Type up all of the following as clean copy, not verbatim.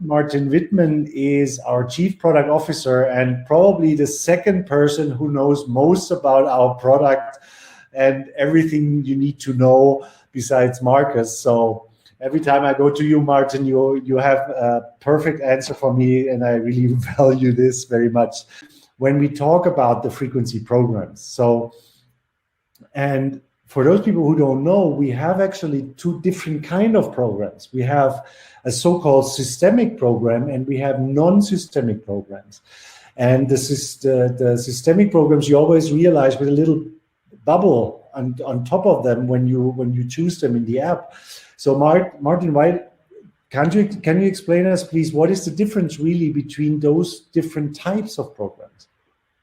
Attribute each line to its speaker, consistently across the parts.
Speaker 1: Martin Wittmann is our Chief Product Officer and probably the second person who knows most about our product and everything you need to know besides Marcus. So every time I go to you, Martin, you have a perfect answer for me, and I really value this very much when we talk about the frequency programs. So, and for those people who don't know, we have actually two different kind of programs. We have a so-called systemic program, and we have non-systemic programs. And the systemic programs, you always realize with a little bubble on top of them when you choose them in the app. So Martin, why can you explain us, please, what is the difference really between those different types of programs?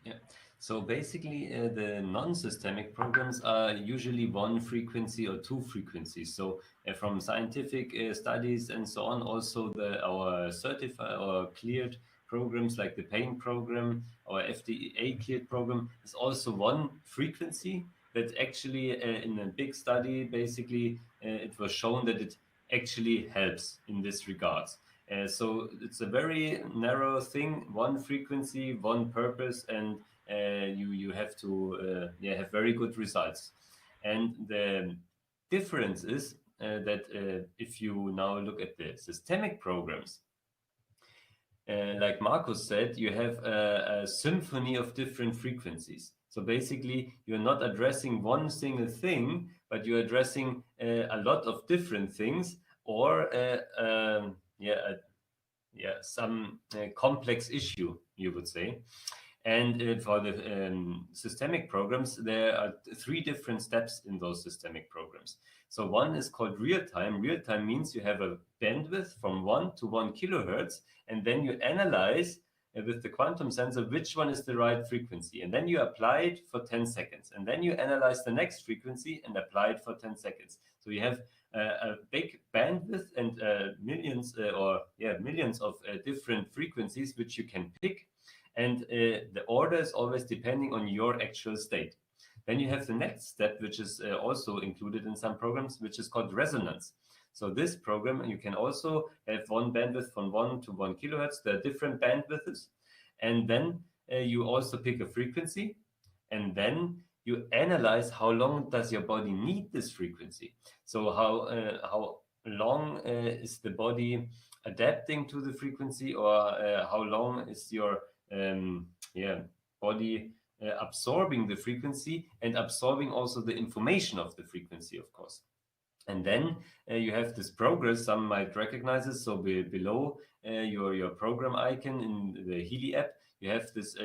Speaker 2: Yeah. So basically, the non-systemic programs are usually one frequency or two frequencies. So from scientific studies and so on, also our certified or cleared programs like the pain program or FDA cleared program is also one frequency that actually in a big study, basically it was shown that it actually helps in this regards. So it's a very narrow thing, one frequency, one purpose, and you have to have very good results. And the difference is that if you now look at the systemic programs, like Marcus said, you have a symphony of different frequencies. So basically, you're not addressing one single thing, but you're addressing a lot of different things, or some complex issue, you would say. And for the systemic programs, there are three different steps in those systemic programs. So one is called real time. Real time means you have a bandwidth from 1 to 1 kilohertz, and then you analyze with the quantum sensor which one is the right frequency. And then you apply it for 10 seconds. And then you analyze the next frequency and apply it for 10 seconds. So you have a big bandwidth and millions of different frequencies which you can pick. And the order is always depending on your actual state. Then you have the next step, which is also included in some programs, which is called resonance. So this program, you can also have one bandwidth from 1 to 1 kilohertz. There are different bandwidths. And then you also pick a frequency. And then you analyze how long does your body need this frequency. So how long is the body adapting to the frequency, or how long is your body absorbing the frequency and absorbing also the information of the frequency, of course. And then you have this progress. Some might recognize it. So below your program icon in the Healy app, you have this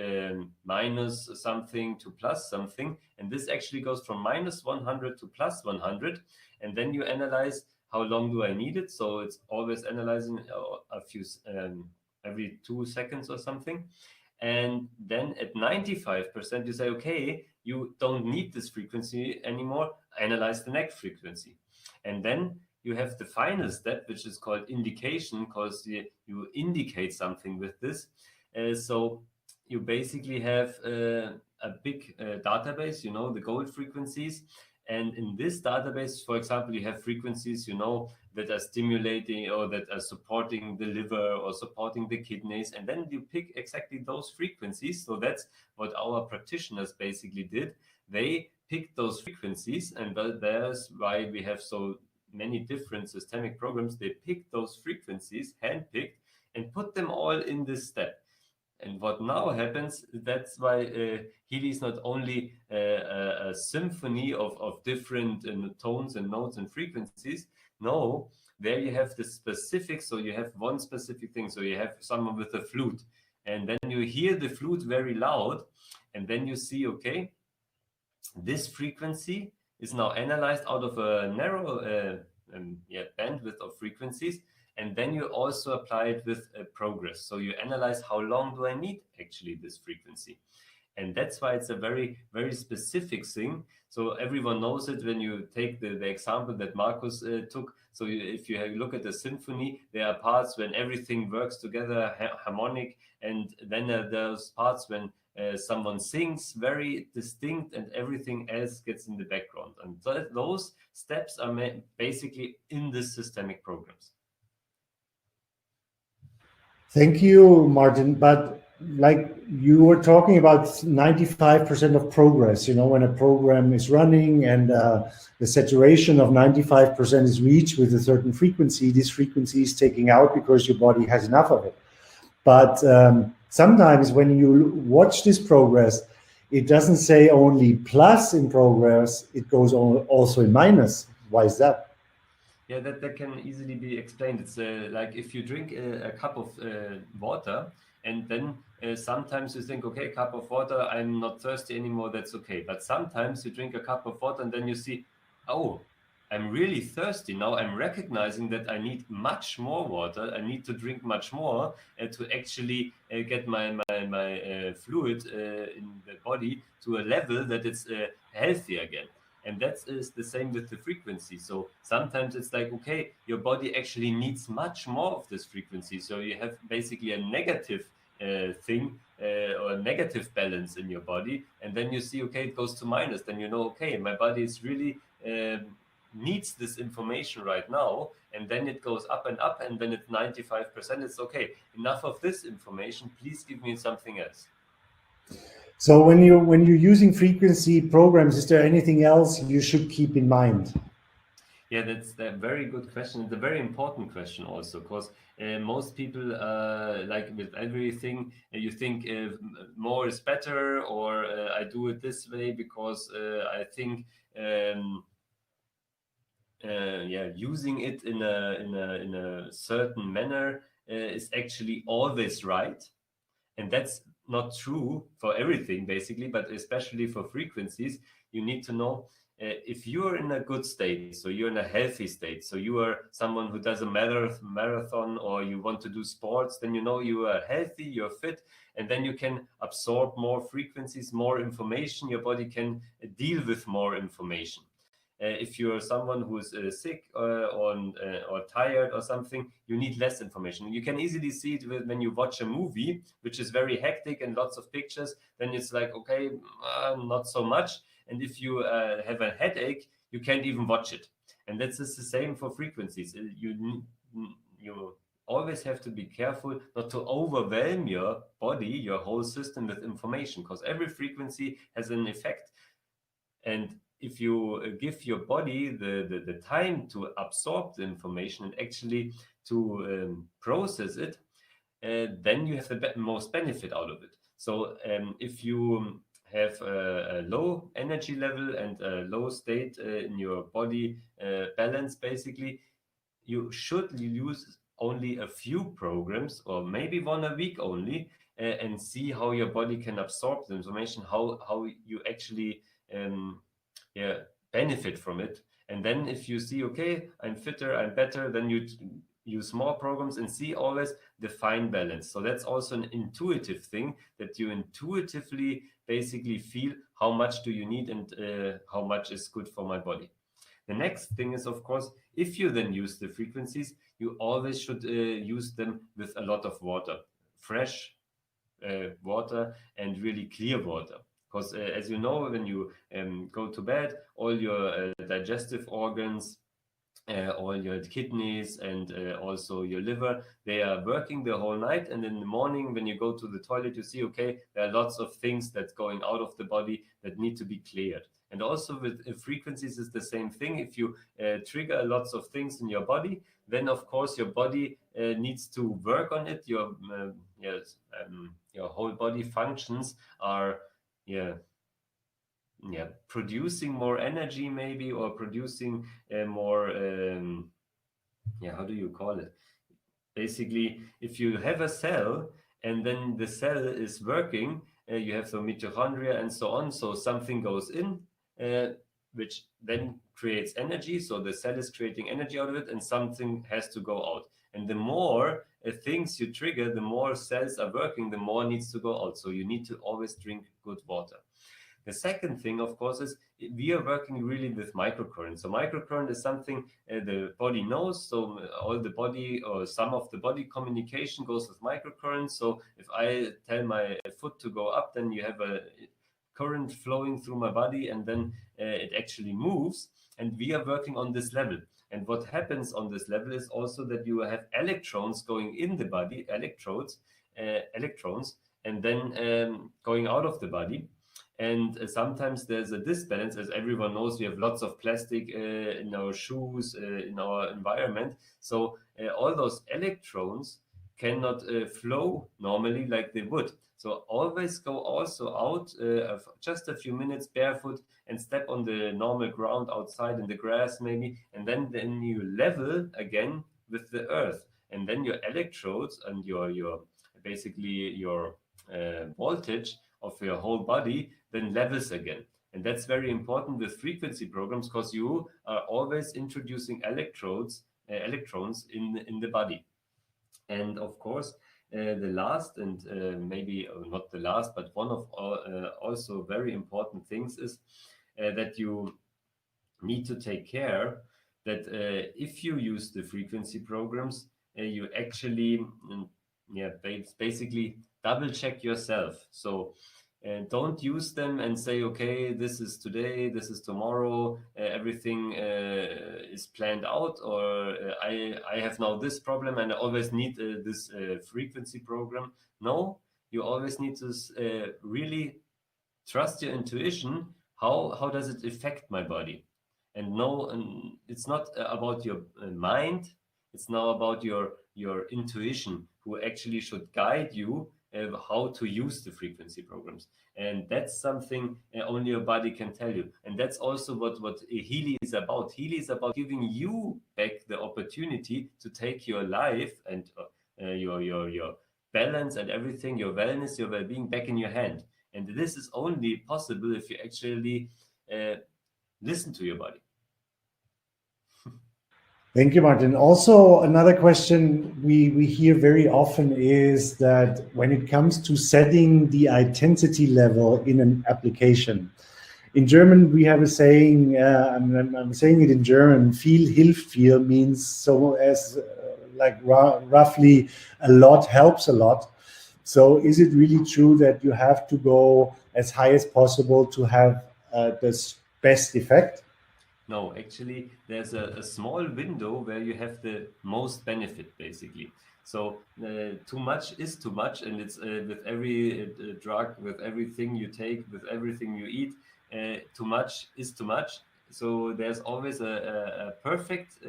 Speaker 2: minus something to plus something. And this actually goes from minus 100 to plus 100. And then you analyze how long do I need it. So it's always analyzing a few every 2 seconds or something. And then at 95%, you say, okay, you don't need this frequency anymore. Analyze the next frequency. And then you have the final step, which is called indication, because you indicate something with this. So you basically have a big database, the gold frequencies. And in this database, for example, you have frequencies, that are stimulating or that are supporting the liver or supporting the kidneys. And then you pick exactly those frequencies. So that's what our practitioners basically did. They picked those frequencies, and that's why we have so many different systemic programs. They picked those frequencies, handpicked, and put them all in this step. And what now happens, that's why Healy is not only a symphony of different tones and notes and frequencies. No, there you have the specifics. So you have one specific thing. So you have someone with a flute, and then you hear the flute very loud, and then you see, okay, this frequency is now analyzed out of a narrow bandwidth of frequencies. And then you also apply it with progress. So you analyze how long do I need actually this frequency. And that's why it's a very, very specific thing. So everyone knows it when you take the example that Marcus took. So if you look at the symphony, there are parts when everything works together, harmonic. And then there's parts when someone sings very distinct and everything else gets in the background. And those steps are basically in the systemic programs.
Speaker 1: Thank you, Martin. But like you were talking about 95% of progress, when a program is running and the saturation of 95% is reached with a certain frequency, this frequency is taking out because your body has enough of it. But sometimes when you watch this progress, it doesn't say only plus in progress, it goes also in minus. Why is that?
Speaker 2: Yeah, that can easily be explained. It's like if you drink a cup of water, and then sometimes you think, okay, cup of water, I'm not thirsty anymore, that's okay. But sometimes you drink a cup of water and then you see, oh, I'm really thirsty. Now I'm recognizing that I need much more water. I need to drink much more to actually get my fluid in the body to a level that it's healthy again. And that is the same with the frequency. So sometimes it's like, okay, your body actually needs much more of this frequency. So you have basically a negative thing or a negative balance in your body. And then you see, okay, it goes to minus. Then you know, okay, my body is really needs this information right now. And then it goes up and up. And then it's 95%. It's okay. Enough of this information. Please give me something else.
Speaker 1: So when you're using frequency programs, is there anything else you should keep in mind?
Speaker 2: Yeah, that's a very good question. It's a very important question also, because most people, like with everything, you think more is better, or I do it this way because I think, um, yeah, using it in a certain manner is actually always right. And that's not true for everything, basically, but especially for frequencies. You need to know if you're in a good state, so you're in a healthy state, so you are someone who does a marathon or you want to do sports, then you know you are healthy, you're fit, and then you can absorb more frequencies, more information. Your body can deal with more information. If you're someone who's sick or tired or something, you need less information. You can easily see it when you watch a movie, which is very hectic and lots of pictures. Then it's like, okay, not so much. And if you have a headache, you can't even watch it. And that's just the same for frequencies. You always have to be careful not to overwhelm your body, your whole system with information, because every frequency has an effect. And if you give your body the time to absorb the information and actually to process it, then you have the most benefit out of it. So if you have a low energy level and a low state in your body balance, basically, you should use only a few programs or maybe one a week only, and see how your body can absorb the information, how you actually um, yeah, benefit from it. And then if you see, okay, I'm fitter, I'm better, then you use more programs and see always the fine balance. So that's also an intuitive thing, that you intuitively basically feel how much do you need and how much is good for my body. The next thing is, of course, if you then use the frequencies, you always should use them with a lot of water, fresh water and really clear water. Because as you know, when you go to bed, all your digestive organs, all your kidneys and also your liver, they are working the whole night. And in the morning, when you go to the toilet, you see, okay, there are lots of things that's going out of the body that need to be cleared. And also with frequencies is the same thing. If you trigger lots of things in your body, then of course your body needs to work on it. Yes, your whole body functions are, yeah, producing more energy maybe, or producing more how do you call it, basically, if you have a cell and then the cell is working, you have the mitochondria and so on, so something goes in, uh, which then creates energy, so the cell is creating energy out of it, and something has to go out. And the more things you trigger, the more cells are working, the more needs to go out, so you need to always drink good water. The second thing, of course, is we are working really with microcurrent. So microcurrent is something the body knows. So all the body or some of the body communication goes with microcurrent. So if I tell my foot to go up, then you have a current flowing through my body, and then it actually moves. And we are working on this level. And what happens on this level is also that you have electrons going in the body, electrons, and then going out of the body. And sometimes there's a disbalance. As everyone knows, we have lots of plastic in our shoes, in our environment. So all those electrons cannot flow normally like they would. So always go also out just a few minutes barefoot and step on the normal ground outside in the grass maybe, and then you level again with the earth, and then your electrodes and your basically your voltage of your whole body then levels again. And that's very important with frequency programs, because you are always introducing electrons in the body. And of course, the last and maybe not the last, but one of also very important things is that you need to take care that if you use the frequency programs, you actually basically double check yourself. So don't use them and say, okay, this is today, this is tomorrow, everything is planned out, or I have now this problem and I always need this frequency program. No, you always need to really trust your intuition. How does it affect my body? And no, and it's not about your mind. It's now about your intuition, who actually should guide you how to use the frequency programs. And that's something only your body can tell you. And that's also what Healy is about. Healy is about giving you back the opportunity to take your life and your balance and everything, your wellness, your well-being back in your hand. And this is only possible if you actually listen to your body.
Speaker 1: Thank you, Martin. Also, another question we hear very often is that when it comes to setting the intensity level in an application, in German we have a saying, I'm saying it in German, viel hilft viel, means so as like roughly a lot helps a lot. So is it really true that you have to go as high as possible to have the best effect?
Speaker 2: No, actually, there's a small window where you have the most benefit, basically. So too much is too much, and it's with every drug, with everything you take, with everything you eat, too much is too much. So there's always a perfect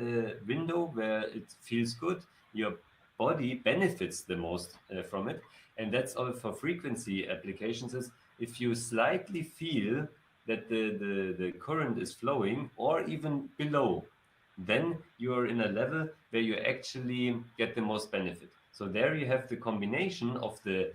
Speaker 2: window where it feels good. Your body benefits the most from it, and that's all for frequency applications. Is if you slightly feel that the current is flowing or even below, then you're in a level where you actually get the most benefit. So there you have the combination of the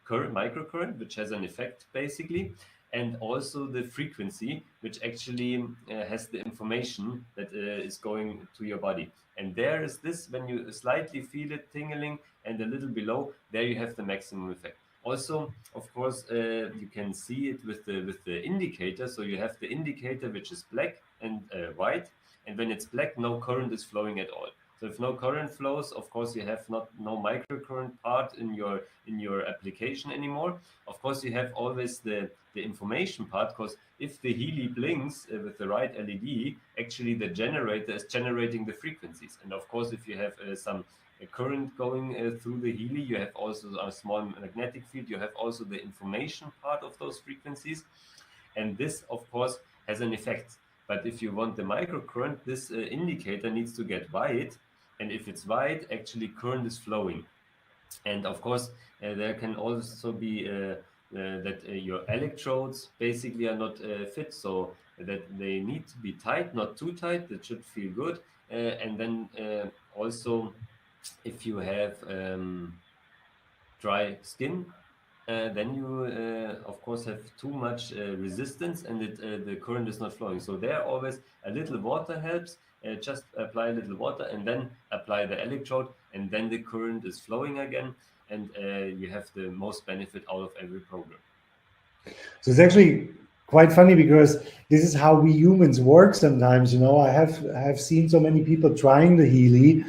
Speaker 2: current microcurrent, which has an effect basically, and also the frequency, which actually has the information that is going to your body. And there is this, when you slightly feel it tingling and a little below, there you have the maximum effect. Also, of course, you can see it with the indicator. So you have the indicator which is black and white, and when it's black, no current is flowing at all. So if no current flows, of course, you have no microcurrent part in your application anymore. Of course, you have always the information part, because if the Healy blinks with the right LED, actually the generator is generating the frequencies. And of course, if you have some current going through the Healy, you have also a small magnetic field, you have also the information part of those frequencies, and this of course has an effect. But if you want the microcurrent, this indicator needs to get white, and if it's white, actually current is flowing. And of course there can also be that your electrodes basically are not fit, so that they need to be tight, not too tight, that should feel good. And then also if you have dry skin, then you of course have too much resistance, and the current is not flowing. So there always a little water helps. Just apply a little water and then apply the electrode, and then the current is flowing again, and you have the most benefit out of every program.
Speaker 1: So it's actually quite funny, because this is how we humans work sometimes. You know, I have seen so many people trying the Healy,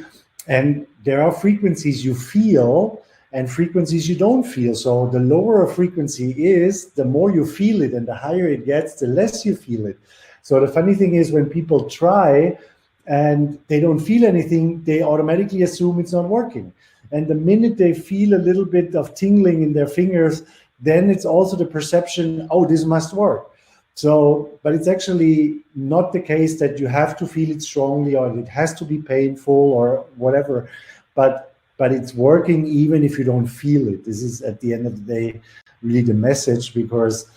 Speaker 1: and there are frequencies you feel and frequencies you don't feel. So the lower a frequency is, the more you feel it, and the higher it gets, the less you feel it. So the funny thing is, when people try, and they don't feel anything, they automatically assume it's not working. And the minute they feel a little bit of tingling in their fingers, then it's also the perception, oh, this must work. So, but it's actually not the case that you have to feel it strongly or it has to be painful or whatever, but it's working even if you don't feel it. This is, at the end of the day, really the message, because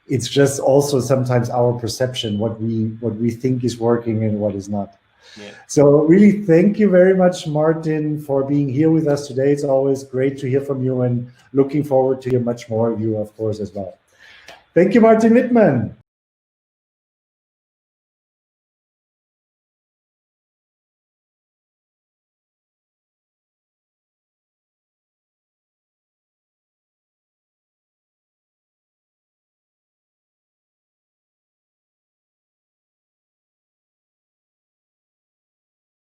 Speaker 1: it's just also sometimes our perception, what we think is working and what is not.
Speaker 2: Yeah.
Speaker 1: So really, thank you very much, Martin, for being here with us today. It's always great to hear from you, and looking forward to hear much more of you, of course, as well. Thank you, Martin Wittmann.